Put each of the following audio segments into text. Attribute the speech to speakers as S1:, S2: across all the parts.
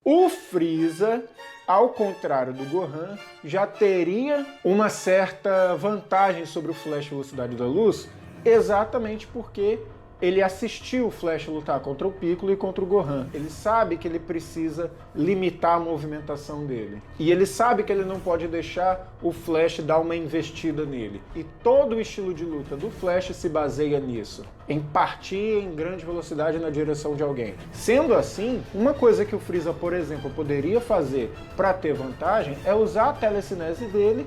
S1: O Freeza, ao contrário do Gohan, já teria uma certa vantagem sobre o Flash Velocidade da Luz, exatamente porque ele assistiu o Flash lutar contra o Piccolo e contra o Gohan. Ele sabe que ele precisa limitar a movimentação dele. E ele sabe que ele não pode deixar o Flash dar uma investida nele. E todo o estilo de luta do Flash se baseia nisso. Em partir em grande velocidade na direção de alguém. Sendo assim, uma coisa que o Freeza, por exemplo, poderia fazer para ter vantagem é usar a telecinese dele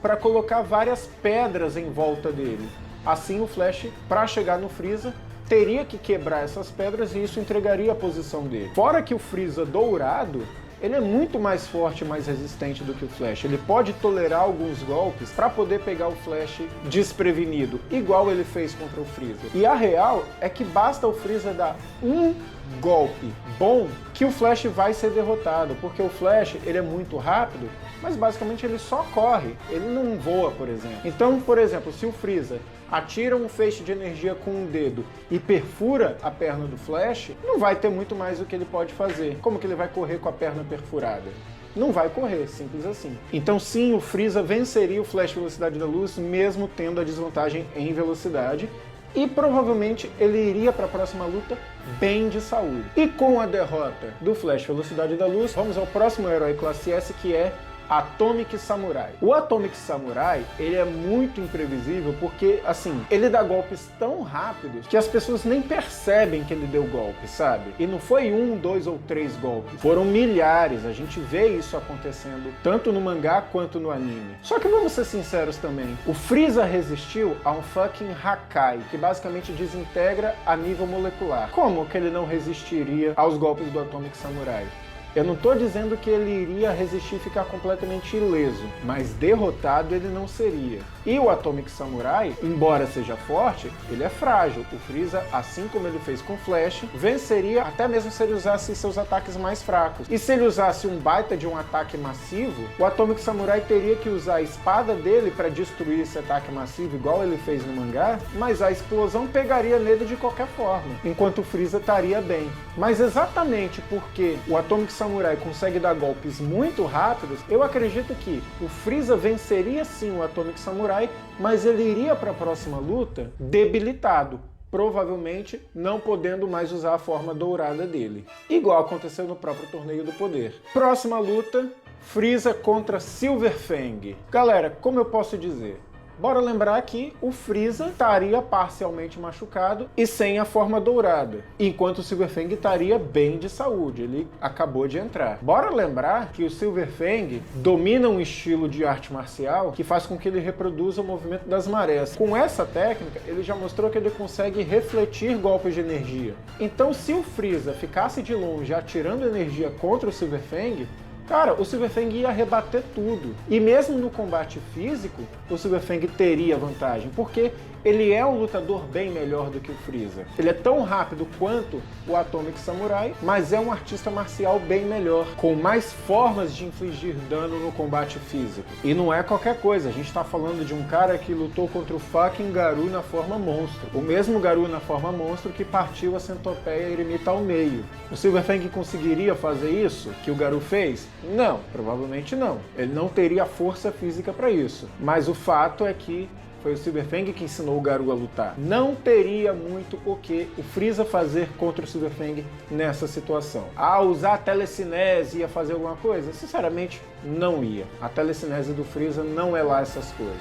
S1: para colocar várias pedras em volta dele. Assim o Flash, para chegar no Freeza, teria que quebrar essas pedras e isso entregaria a posição dele. Fora que o Freeza dourado, ele é muito mais forte e mais resistente do que o Flash. Ele pode tolerar alguns golpes para poder pegar o Flash desprevenido, igual ele fez contra o Freeza. E a real é que basta o Freeza dar um golpe bom que o Flash vai ser derrotado, porque o Flash ele é muito rápido, mas basicamente ele só corre, ele não voa, por exemplo. Então, por exemplo, se o Freeza atira um feixe de energia com um dedo e perfura a perna do Flash, não vai ter muito mais o que ele pode fazer. Como que ele vai correr com a perna perfurada? Não vai correr, simples assim. Então sim, o Freeza venceria o Flash Velocidade da Luz, mesmo tendo a desvantagem em velocidade, e provavelmente ele iria para a próxima luta bem de saúde. E com a derrota do Flash Velocidade da Luz, vamos ao próximo herói classe S, que é Atomic Samurai. O Atomic Samurai, ele é muito imprevisível porque, assim, ele dá golpes tão rápidos que as pessoas nem percebem que ele deu golpe, sabe? E não foi 1, 2 ou 3 golpes. Foram milhares, a gente vê isso acontecendo tanto no mangá quanto no anime. Só que vamos ser sinceros também, o Freeza resistiu a um fucking Hakai, que basicamente desintegra a nível molecular. Como que ele não resistiria aos golpes do Atomic Samurai? Eu não estou dizendo que ele iria resistir e ficar completamente ileso, mas derrotado ele não seria. E o Atomic Samurai, embora seja forte, ele é frágil. O Freeza, assim como ele fez com o Flash, venceria até mesmo se ele usasse seus ataques mais fracos. E se ele usasse um baita de um ataque massivo, o Atomic Samurai teria que usar a espada dele para destruir esse ataque massivo, igual ele fez no mangá, mas a explosão pegaria nele de qualquer forma, enquanto o Freeza estaria bem. Mas exatamente porque o Atomic Samurai consegue dar golpes muito rápidos, eu acredito que o Freeza venceria sim o Atomic Samurai, mas ele iria para a próxima luta debilitado, provavelmente não podendo mais usar a forma dourada dele. Igual aconteceu no próprio Torneio do Poder. Próxima luta, Freeza contra Silver Fang. Galera, como eu posso dizer? Bora lembrar que o Freeza estaria parcialmente machucado e sem a forma dourada, enquanto o Silver Fang estaria bem de saúde, ele acabou de entrar. Bora lembrar que o Silver Fang domina um estilo de arte marcial que faz com que ele reproduza o movimento das marés. Com essa técnica, ele já mostrou que ele consegue refletir golpes de energia. Então, se o Freeza ficasse de longe atirando energia contra o Silver Fang, cara, o Silver Fang ia rebater tudo. E mesmo no combate físico, o Silver Fang teria vantagem, porque ele é um lutador bem melhor do que o Freeza. Ele é tão rápido quanto o Atomic Samurai, mas é um artista marcial bem melhor, com mais formas de infligir dano no combate físico. E não é qualquer coisa, a gente tá falando de um cara que lutou contra o fucking Garou na forma monstro. O mesmo Garou na forma monstro que partiu a centopeia eremita ao meio. O Silver Fang conseguiria fazer isso que o Garou fez? Não, provavelmente não. Ele não teria força física para isso. Mas o fato é que foi o Silver Fang que ensinou o Garou a lutar. Não teria muito o que o Freeza fazer contra o Silver Fang nessa situação. Usar a telecinese ia fazer alguma coisa? Sinceramente, não ia. A telecinese do Freeza não é lá essas coisas.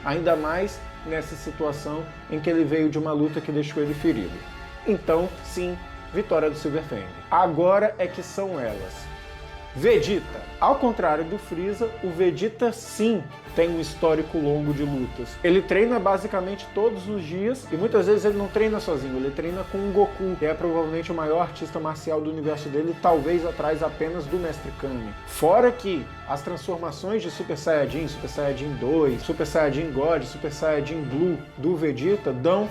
S1: Ainda mais nessa situação em que ele veio de uma luta que deixou ele ferido. Então, sim, vitória do Silver Fang. Agora é que são elas. Vegeta. Ao contrário do Freeza, o Vegeta sim tem um histórico longo de lutas. Ele treina basicamente todos os dias e muitas vezes ele não treina sozinho, ele treina com o Goku, que é provavelmente o maior artista marcial do universo dele, talvez atrás apenas do Mestre Kami. Fora que as transformações de Super Saiyajin 2, Super Saiyajin God, Super Saiyajin Blue do Vegeta dão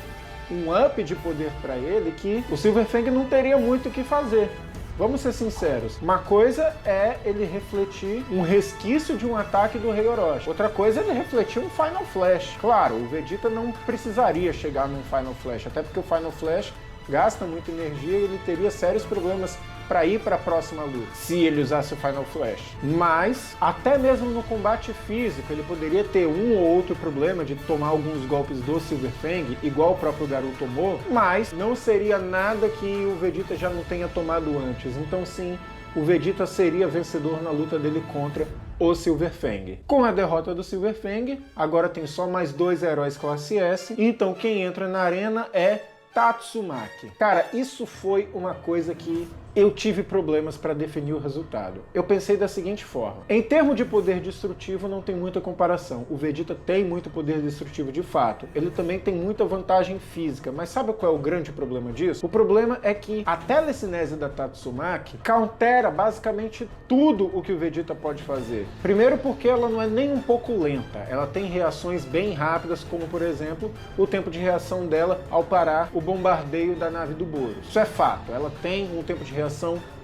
S1: um up de poder para ele que o Silver Fang não teria muito o que fazer. Vamos ser sinceros, uma coisa é ele refletir um resquício de um ataque do Rei Orochi, outra coisa é ele refletir um Final Flash. Claro, o Vegeta não precisaria chegar num Final Flash, até porque o Final Flash gasta muita energia e ele teria sérios problemas para ir para a próxima luta, se ele usasse o Final Flash. Mas, até mesmo no combate físico, ele poderia ter um ou outro problema de tomar alguns golpes do Silver Fang, igual o próprio Garou tomou, mas não seria nada que o Vegeta já não tenha tomado antes. Então sim, o Vegeta seria vencedor na luta dele contra o Silver Fang. Com a derrota do Silver Fang, agora tem só mais 2 heróis classe S, então quem entra na arena é Tatsumaki. Cara, isso foi uma coisa que eu tive problemas para definir o resultado. Eu pensei da seguinte forma: em termos de poder destrutivo não tem muita comparação. O Vegeta tem muito poder destrutivo de fato. Ele também tem muita vantagem física, mas sabe qual é o grande problema disso? O problema é que a telecinese da Tatsumaki countera basicamente tudo o que o Vegeta pode fazer. Primeiro porque ela não é nem um pouco lenta. Ela tem reações bem rápidas, como por exemplo, o tempo de reação dela ao parar o bombardeio da nave do Boros. Isso é fato. Ela tem um tempo de reação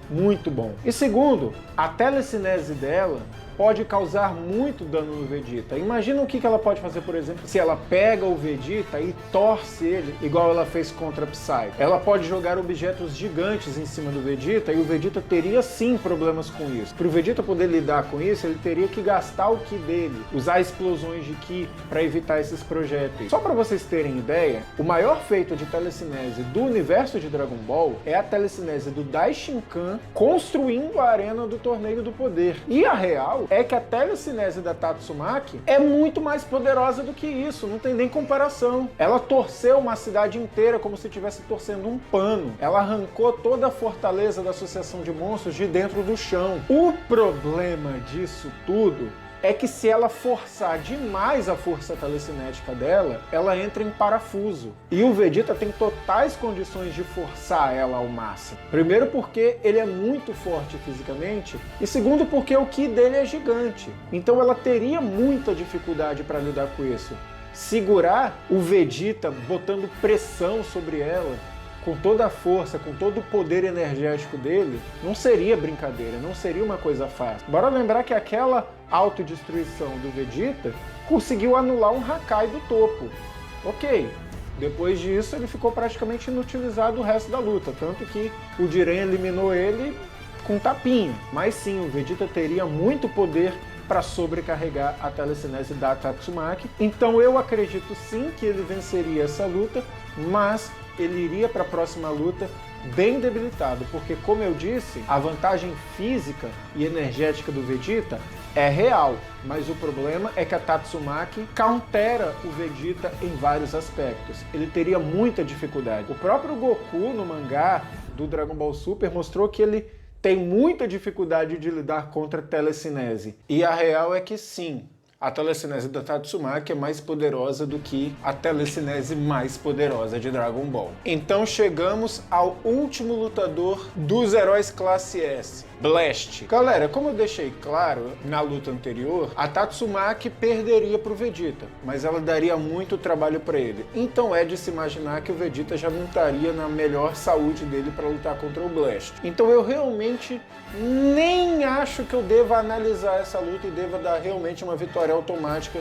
S1: muito bom. E segundo, a telecinese dela pode causar muito dano no Vegeta. Imagina o que ela pode fazer, por exemplo, se ela pega o Vegeta e torce ele, igual ela fez contra Psy. Ela pode jogar objetos gigantes em cima do Vegeta e o Vegeta teria sim problemas com isso. Para o Vegeta poder lidar com isso, ele teria que gastar o Ki dele, usar explosões de Ki para evitar esses projéteis. Só para vocês terem ideia, o maior feito de telecinese do universo de Dragon Ball é a telecinese do Daishinkan construindo a arena do Torneio do Poder. E a real é que a telecinese da Tatsumaki é muito mais poderosa do que isso, não tem nem comparação. Ela torceu uma cidade inteira como se estivesse torcendo um pano. Ela arrancou toda a fortaleza da Associação de Monstros de dentro do chão. O problema disso tudo é que se ela forçar demais a força telecinética dela, ela entra em parafuso. E o Vegeta tem totais condições de forçar ela ao máximo. Primeiro porque ele é muito forte fisicamente, e segundo porque o Ki dele é gigante. Então ela teria muita dificuldade para lidar com isso. Segurar o Vegeta botando pressão sobre ela, com toda a força, com todo o poder energético dele, não seria brincadeira, não seria uma coisa fácil. Bora lembrar que aquela autodestruição do Vegeta conseguiu anular um Hakai do topo. Ok, depois disso ele ficou praticamente inutilizado o resto da luta, tanto que o Jiren eliminou ele com tapinha. Mas sim, o Vegeta teria muito poder para sobrecarregar a telecinese da Tatsumaki. Então eu acredito sim que ele venceria essa luta, mas ele iria para a próxima luta bem debilitado, porque, como eu disse, a vantagem física e energética do Vegeta é real, mas o problema é que a Tatsumaki countera o Vegeta em vários aspectos. Ele teria muita dificuldade. O próprio Goku, no mangá do Dragon Ball Super, mostrou que ele tem muita dificuldade de lidar contra a telecinese. E a real é que sim, a telecinese da Tatsumaki é mais poderosa do que a telecinese mais poderosa de Dragon Ball. Então chegamos ao último lutador dos heróis classe S, Blast. Galera, como eu deixei claro na luta anterior, a Tatsumaki perderia para o Vegeta, mas ela daria muito trabalho para ele. Então é de se imaginar que o Vegeta já não estaria na melhor saúde dele para lutar contra o Blast. Então eu realmente nem acho que eu deva analisar essa luta e deva dar realmente uma vitória automática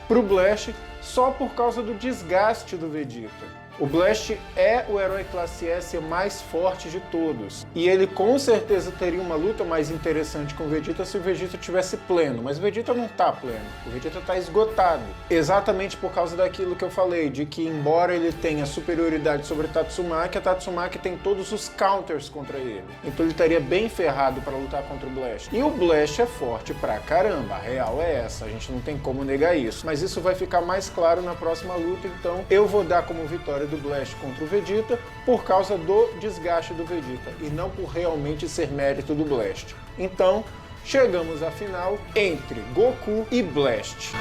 S1: pro Blast só por causa do desgaste do Vegeta. O Blast é o herói classe S mais forte de todos. E ele com certeza teria uma luta mais interessante com o Vegeta se o Vegeta estivesse pleno. Mas o Vegeta não tá pleno. O Vegeta tá esgotado. Exatamente por causa daquilo que eu falei, de que embora ele tenha superioridade sobre a Tatsumaki tem todos os counters contra ele. Então ele estaria bem ferrado para lutar contra o Blast. E o Blast é forte pra caramba. A real é essa. A gente não tem como negar isso. Mas isso vai ficar mais claro na próxima luta. Então eu vou dar como vitória do Blast contra o Vegeta por causa do desgaste do Vegeta e não por realmente ser mérito do Blast. Então, chegamos à final entre Goku e Blast.